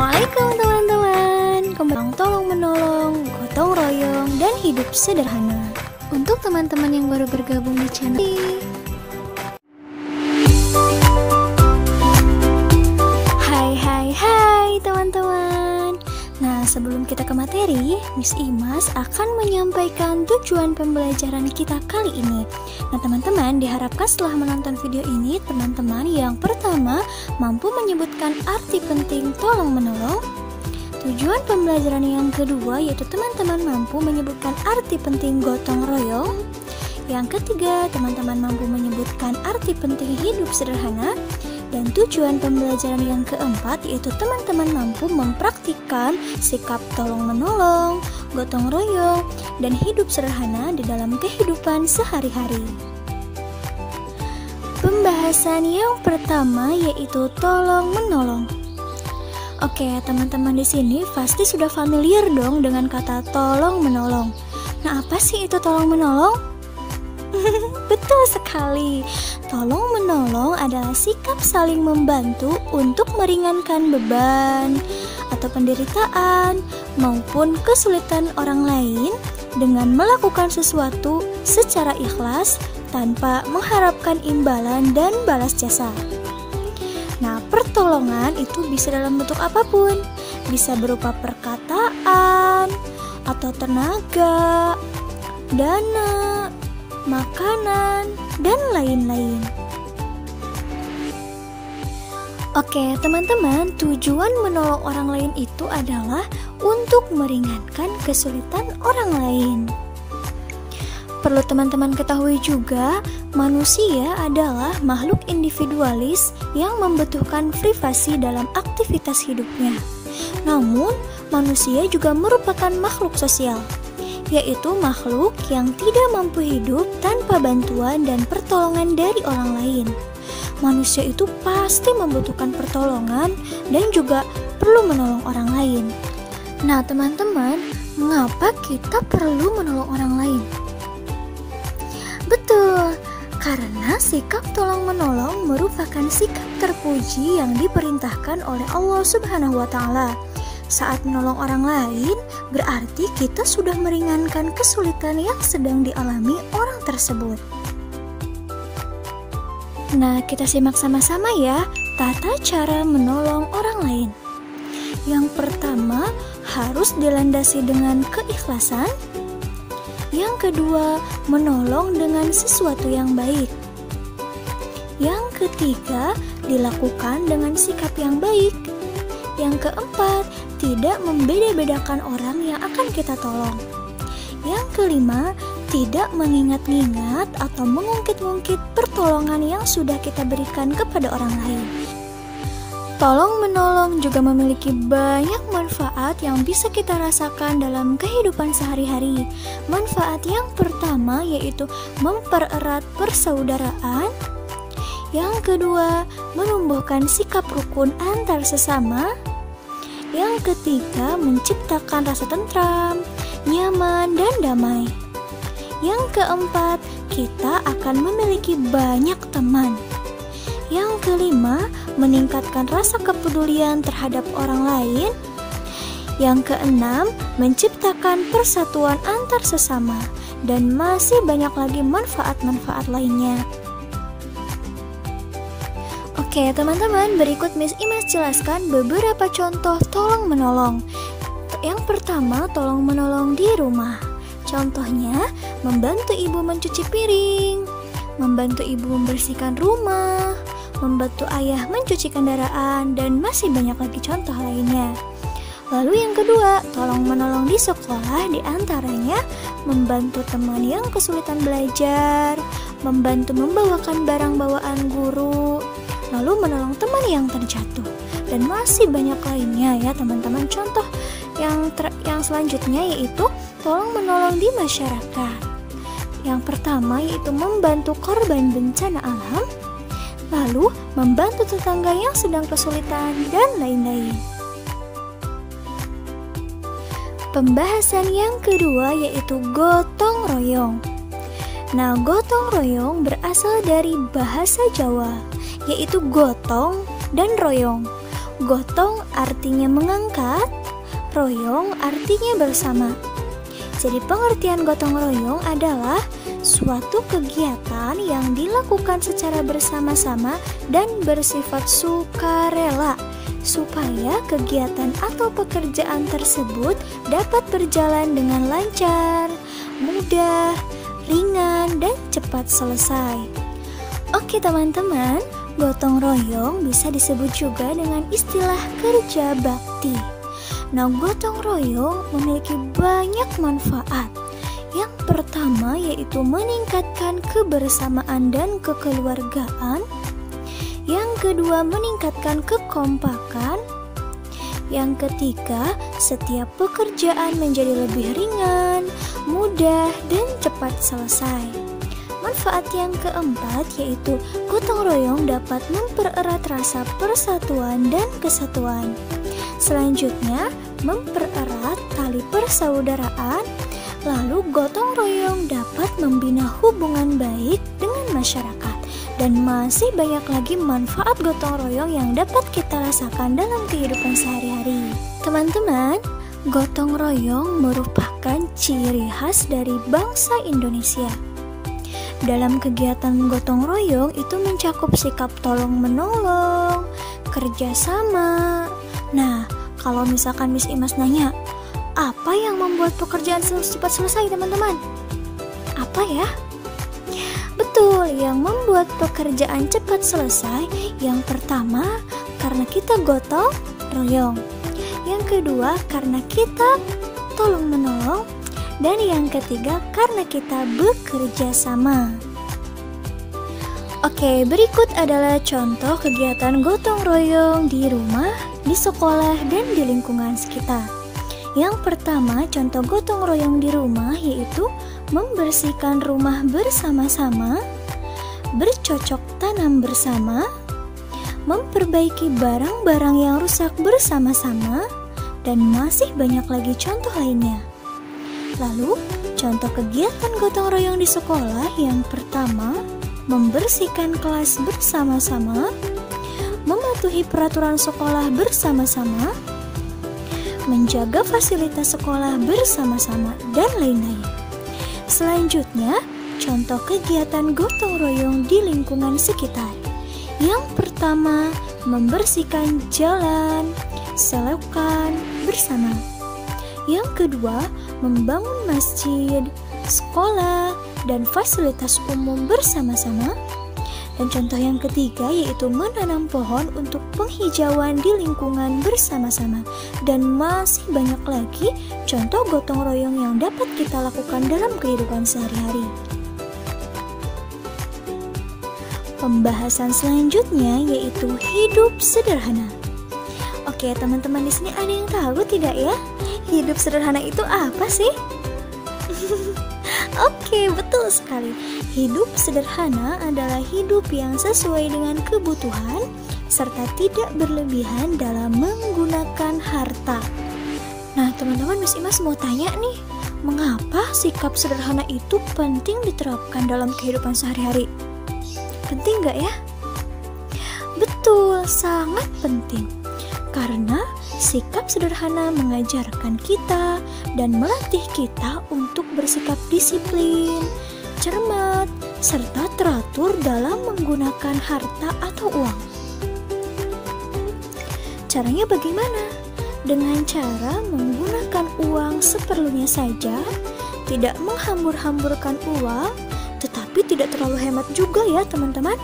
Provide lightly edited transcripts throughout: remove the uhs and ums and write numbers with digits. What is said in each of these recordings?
Assalamualaikum teman-teman. Kembali tolong menolong, gotong royong, dan hidup sederhana. Untuk teman-teman yang baru bergabung di channel ini, hai teman-teman. Nah, sebelum kita ke materi, Miss Imas akan menyampaikan tujuan pembelajaran kita kali ini. Nah, teman-teman diharapkan setelah menonton video ini, teman-teman yang pertama mampu menyebutkan arti penting tolong-menolong. Tujuan pembelajaran yang kedua yaitu teman-teman mampu menyebutkan arti penting gotong royong. Yang ketiga, teman-teman mampu menyebutkan arti penting hidup sederhana. Dan tujuan pembelajaran yang keempat yaitu teman-teman mampu mempraktikkan sikap tolong-menolong, gotong royong, dan hidup sederhana di dalam kehidupan sehari-hari. Pembahasan yang pertama yaitu tolong-menolong. Oke, teman-teman di sini pasti sudah familiar dong dengan kata tolong-menolong. Nah, apa sih itu tolong-menolong? Betul sekali. Tolong-menolong adalah sikap saling membantu untuk meringankan beban atau penderitaan maupun kesulitan orang lain dengan melakukan sesuatu secara ikhlas tanpa mengharapkan imbalan dan balas jasa. Nah, pertolongan itu bisa dalam bentuk apapun. Bisa berupa perkataan atau tenaga, dana, makanan, dan lain-lain. Oke, teman-teman, tujuan menolong orang lain itu adalah untuk meringankan kesulitan orang lain. Perlu teman-teman ketahui juga, manusia adalah makhluk individualis yang membutuhkan privasi dalam aktivitas hidupnya. Namun, manusia juga merupakan makhluk sosial, yaitu makhluk yang tidak mampu hidup tanpa bantuan dan pertolongan dari orang lain. Manusia itu pasti membutuhkan pertolongan dan juga perlu menolong orang lain. Nah, teman-teman, mengapa kita perlu menolong orang lain? Betul, karena sikap tolong-menolong merupakan sikap terpuji yang diperintahkan oleh Allah Subhanahu wa Ta'ala. Saat menolong orang lain, berarti kita sudah meringankan kesulitan yang sedang dialami orang tersebut. Nah, kita simak sama-sama ya, tata cara menolong orang lain. Yang pertama, harus dilandasi dengan keikhlasan. Yang kedua, menolong dengan sesuatu yang baik. Yang ketiga, dilakukan dengan sikap yang baik. Yang keempat, tidak membeda-bedakan orang yang akan kita tolong. Yang kelima, tidak mengingat-ingat atau mengungkit-ungkit pertolongan yang sudah kita berikan kepada orang lain. Tolong-menolong juga memiliki banyak manfaat yang bisa kita rasakan dalam kehidupan sehari-hari. Manfaat yang pertama yaitu mempererat persaudaraan. Yang kedua, menumbuhkan sikap rukun antar sesama. Yang ketiga, menciptakan rasa tentram, nyaman, dan damai. Yang keempat, kita akan memiliki banyak teman. Yang kelima, meningkatkan rasa kepedulian terhadap orang lain. Yang keenam, menciptakan persatuan antar sesama. Dan masih banyak lagi manfaat-manfaat lainnya. Oke teman-teman, berikut Miss Imas jelaskan beberapa contoh tolong-menolong. Yang pertama, tolong-menolong di rumah. Contohnya, membantu ibu mencuci piring, membantu ibu membersihkan rumah, membantu ayah mencuci kendaraan, dan masih banyak lagi contoh lainnya. Lalu yang kedua, tolong-menolong di sekolah, diantaranya membantu teman yang kesulitan belajar, membantu membawakan barang bawaan guru, lalu menolong teman yang terjatuh, dan masih banyak lainnya ya teman-teman. Contoh yang selanjutnya yaitu tolong-menolong di masyarakat. Yang pertama yaitu membantu korban bencana alam, lalu membantu tetangga yang sedang kesulitan, dan lain-lain. Pembahasan yang kedua yaitu gotong royong. Nah, gotong royong berasal dari bahasa Jawa, yaitu gotong dan royong. Gotong artinya mengangkat, royong artinya bersama. Jadi pengertian gotong royong adalah suatu kegiatan yang dilakukan secara bersama-sama dan bersifat sukarela supaya kegiatan atau pekerjaan tersebut dapat berjalan dengan lancar, mudah, ringan, dan cepat selesai. Oke teman-teman, gotong royong bisa disebut juga dengan istilah kerja bakti. Nah, gotong royong memiliki banyak manfaat. Yang pertama yaitu meningkatkan kebersamaan dan kekeluargaan. Yang kedua meningkatkan kekompakan. Yang ketiga, setiap pekerjaan menjadi lebih ringan, mudah, dan cepat selesai. Manfaat yang keempat yaitu gotong royong dapat mempererat rasa persatuan dan kesatuan. Selanjutnya, mempererat tali persaudaraan. Lalu gotong royong dapat membina hubungan baik dengan masyarakat. Dan masih banyak lagi manfaat gotong royong yang dapat kita rasakan dalam kehidupan sehari-hari. Teman-teman, gotong royong merupakan ciri khas dari bangsa Indonesia. Dalam kegiatan gotong royong itu mencakup sikap tolong-menolong, kerjasama. Nah, kalau misalkan Miss Imas nanya, apa yang membuat pekerjaan cepat selesai teman-teman? Apa ya? Betul, yang membuat pekerjaan cepat selesai yang pertama karena kita gotong royong. Yang kedua karena kita tolong menolong. Dan yang ketiga karena kita bekerja sama. Oke, berikut adalah contoh kegiatan gotong royong di rumah, di sekolah, dan di lingkungan sekitar. Yang pertama, contoh gotong royong di rumah yaitu membersihkan rumah bersama-sama, bercocok tanam bersama, memperbaiki barang-barang yang rusak bersama-sama, dan masih banyak lagi contoh lainnya. Lalu, contoh kegiatan gotong royong di sekolah yang pertama, membersihkan kelas bersama-sama, mematuhi peraturan sekolah bersama-sama, menjaga fasilitas sekolah bersama-sama, dan lain-lain. Selanjutnya, contoh kegiatan gotong royong di lingkungan sekitar. Yang pertama, membersihkan jalan, selokan bersama. Yang kedua, membangun masjid, sekolah, dan fasilitas umum bersama-sama. Dan contoh yang ketiga yaitu menanam pohon untuk penghijauan di lingkungan bersama-sama. Dan masih banyak lagi contoh gotong royong yang dapat kita lakukan dalam kehidupan sehari-hari. Pembahasan selanjutnya yaitu hidup sederhana. Oke, teman-teman di sini ada yang tahu tidak ya? Hidup sederhana itu apa sih? Oke, betul sekali. Hidup sederhana adalah hidup yang sesuai dengan kebutuhan serta tidak berlebihan dalam menggunakan harta. Nah, teman-teman, Miss Imas mau tanya nih, mengapa sikap sederhana itu penting diterapkan dalam kehidupan sehari-hari? Penting nggak ya? Betul, sangat penting. Karena sikap sederhana mengajarkan kita dan melatih kita untuk bersikap disiplin, cermat, serta teratur dalam menggunakan harta atau uang. Caranya bagaimana? Dengan cara menggunakan uang seperlunya saja, tidak menghambur-hamburkan uang, tetapi tidak terlalu hemat juga ya teman-teman.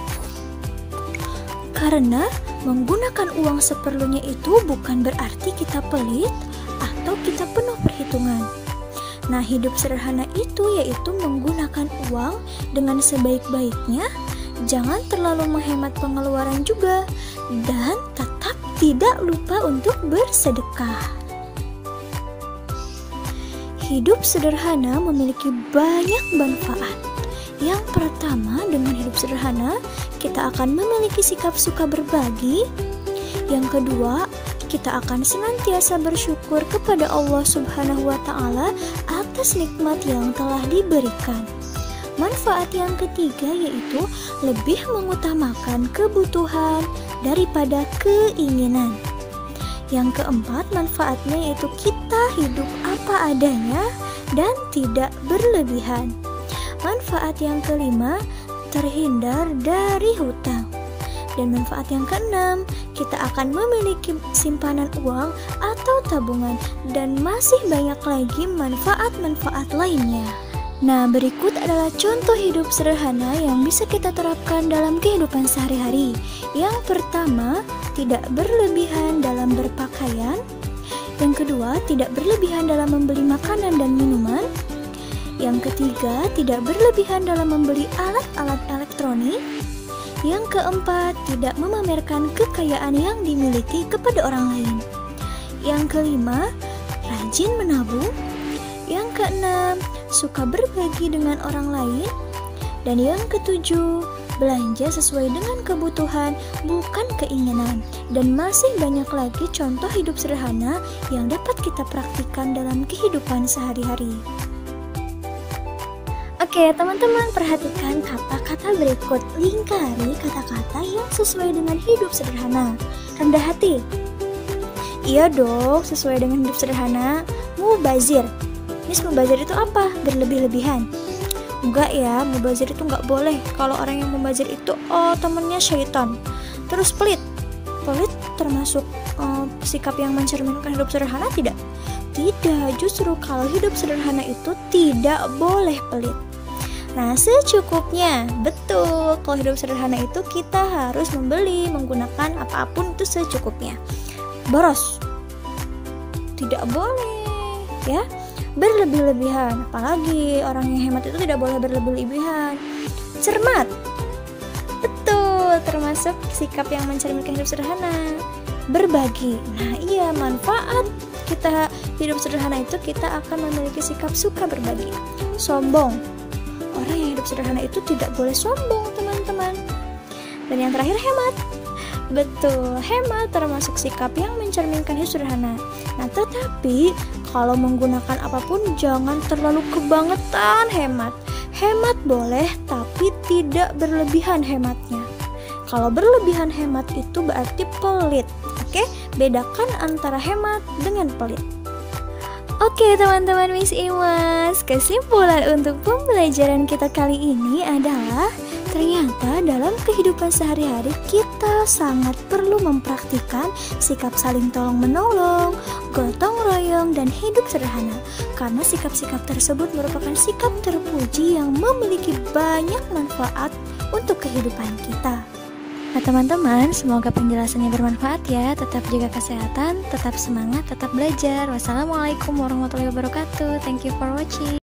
Karena menggunakan uang seperlunya itu bukan berarti kita pelit atau kita penuh perhitungan. Nah, hidup sederhana itu yaitu menggunakan uang dengan sebaik-baiknya, jangan terlalu menghemat pengeluaran juga, dan tetap tidak lupa untuk bersedekah. Hidup sederhana memiliki banyak manfaat. Yang pertama, dengan hidup sederhana, kita akan memiliki sikap suka berbagi. Yang kedua, kita akan senantiasa bersyukur kepada Allah Subhanahu wa Ta'ala atas nikmat yang telah diberikan. Manfaat yang ketiga yaitu lebih mengutamakan kebutuhan daripada keinginan. Yang keempat, manfaatnya yaitu kita hidup apa adanya dan tidak berlebihan. Manfaat yang kelima, terhindar dari hutang. Dan manfaat yang keenam, kita akan memiliki simpanan uang atau tabungan, dan masih banyak lagi manfaat-manfaat lainnya. Nah, berikut adalah contoh hidup sederhana yang bisa kita terapkan dalam kehidupan sehari-hari. Yang pertama, tidak berlebihan dalam berpakaian. Yang kedua, tidak berlebihan dalam membeli makanan dan minuman. Yang ketiga, tidak berlebihan dalam membeli alat-alat elektronik. Yang keempat, tidak memamerkan kekayaan yang dimiliki kepada orang lain. Yang kelima, rajin menabung. Yang keenam, suka berbagi dengan orang lain. Dan yang ketujuh, belanja sesuai dengan kebutuhan, bukan keinginan. Dan masih banyak lagi contoh hidup sederhana yang dapat kita praktikkan dalam kehidupan sehari-hari. Oke, teman-teman, perhatikan kata-kata berikut. Lingkari kata-kata yang sesuai dengan hidup sederhana. Rendah hati. Iya dong, sesuai dengan hidup sederhana. Mubazir. Miss, mubazir itu apa? Berlebih-lebihan. Enggak ya, mubazir itu enggak boleh. Kalau orang yang mubazir itu temennya syaitan. Terus pelit. Pelit termasuk sikap yang mencerminkan hidup sederhana tidak? Tidak, justru kalau hidup sederhana itu tidak boleh pelit. Nah, secukupnya. Betul, kalau hidup sederhana itu kita harus membeli, menggunakan apapun itu secukupnya. Boros. Tidak boleh, ya. Berlebih-lebihan, apalagi orang yang hemat itu tidak boleh berlebih-lebihan. Cermat. Betul, termasuk sikap yang mencerminkan hidup sederhana. Berbagi. Nah, iya, manfaat kita hidup sederhana itu kita akan memiliki sikap suka berbagi. Sombong. Orang yang hidup sederhana itu tidak boleh sombong, teman-teman. Dan yang terakhir, hemat. Betul, hemat termasuk sikap yang mencerminkan hidup sederhana. Nah, tetapi kalau menggunakan apapun jangan terlalu kebangetan hemat. Hemat boleh, tapi tidak berlebihan hematnya. Kalau berlebihan hemat itu berarti pelit. Oke, bedakan antara hemat dengan pelit. Oke, teman-teman Miss Imas, kesimpulan untuk pembelajaran kita kali ini adalah ternyata dalam kehidupan sehari-hari kita sangat perlu mempraktikkan sikap saling tolong-menolong, gotong royong, dan hidup sederhana. Karena sikap-sikap tersebut merupakan sikap terpuji yang memiliki banyak manfaat untuk kehidupan kita. Nah, teman-teman, semoga penjelasannya bermanfaat ya. Tetap jaga kesehatan, tetap semangat, tetap belajar. Wassalamualaikum warahmatullahi wabarakatuh. Thank you for watching.